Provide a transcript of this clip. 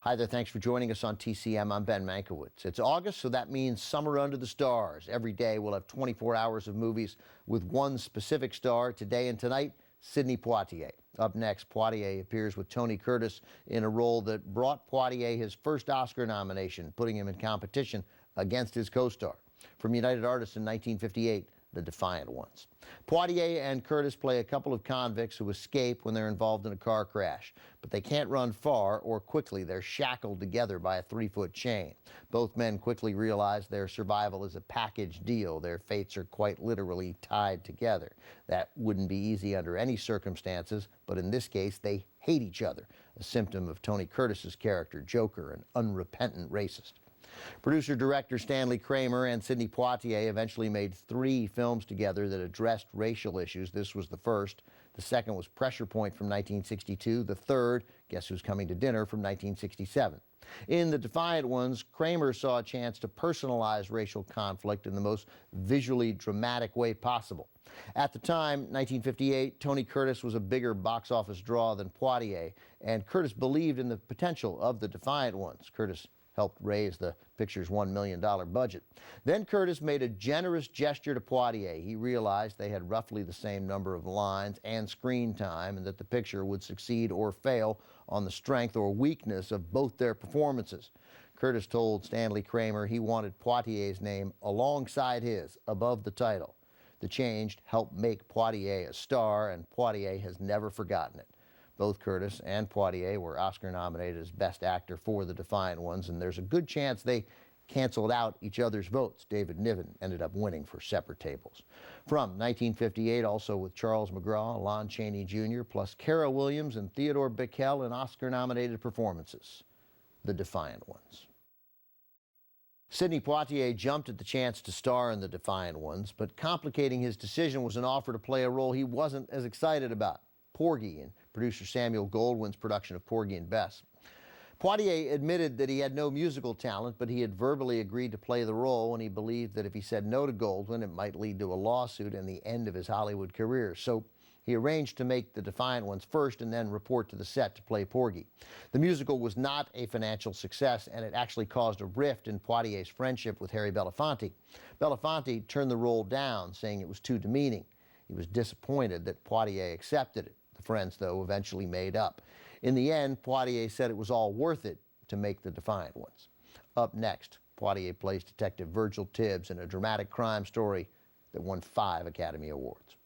Hi there, thanks for joining us on TCM. I'm Ben Mankiewicz. It's August, so that means summer under the stars. Every day we'll have 24 hours of movies with one specific star. Today and tonight, Sidney Poitier. Up next, Poitier appears with Tony Curtis in a role that brought Poitier his first Oscar nomination, putting him in competition against his co-star. From United Artists in 1958, The Defiant Ones. Poitier and Curtis play a couple of convicts who escape when they're involved in a car crash, but they can't run far or quickly. They're shackled together by a 3-foot chain. Both men quickly realize their survival is a package deal. Their fates are quite literally tied together. That wouldn't be easy under any circumstances, but in this case, they hate each other, a symptom of Tony Curtis's character, Joker, an unrepentant racist. Producer-director Stanley Kramer and Sidney Poitier eventually made 3 films together that addressed racial issues. This was the first. The second was Pressure Point from 1962. The third, Guess Who's Coming to Dinner from 1967. In The Defiant Ones, Kramer saw a chance to personalize racial conflict in the most visually dramatic way possible. At the time, 1958, Tony Curtis was a bigger box office draw than Poitier, and Curtis believed in the potential of The Defiant Ones. Curtis helped raise the picture's $1 million budget. Then Curtis made a generous gesture to Poitier. He realized they had roughly the same number of lines and screen time, and that the picture would succeed or fail on the strength or weakness of both their performances. Curtis told Stanley Kramer he wanted Poitier's name alongside his, above the title. The change helped make Poitier a star, and Poitier has never forgotten it. Both Curtis and Poitier were Oscar nominated as Best Actor for The Defiant Ones, and there's a good chance they canceled out each other's votes. David Niven ended up winning for separate tables. From 1958, also with Charles McGraw, Lon Chaney Jr., plus Cara Williams and Theodore Bikel in Oscar-nominated performances, The Defiant Ones. Sidney Poitier jumped at the chance to star in The Defiant Ones, but complicating his decision was an offer to play a role he wasn't as excited about, Porgy, in producer Samuel Goldwyn's production of Porgy and Bess. Poitier admitted that he had no musical talent, but he had verbally agreed to play the role, and he believed that if he said no to Goldwyn, it might lead to a lawsuit and the end of his Hollywood career. So he arranged to make The Defiant Ones first and then report to the set to play Porgy. The musical was not a financial success, and it actually caused a rift in Poitier's friendship with Harry Belafonte. Belafonte turned the role down, saying it was too demeaning. He was disappointed that Poitier accepted it. The friends, though, eventually made up. In the end, Poitier said it was all worth it to make The Defiant Ones. Up next, Poitier plays Detective Virgil Tibbs in a dramatic crime story that won 5 Academy Awards.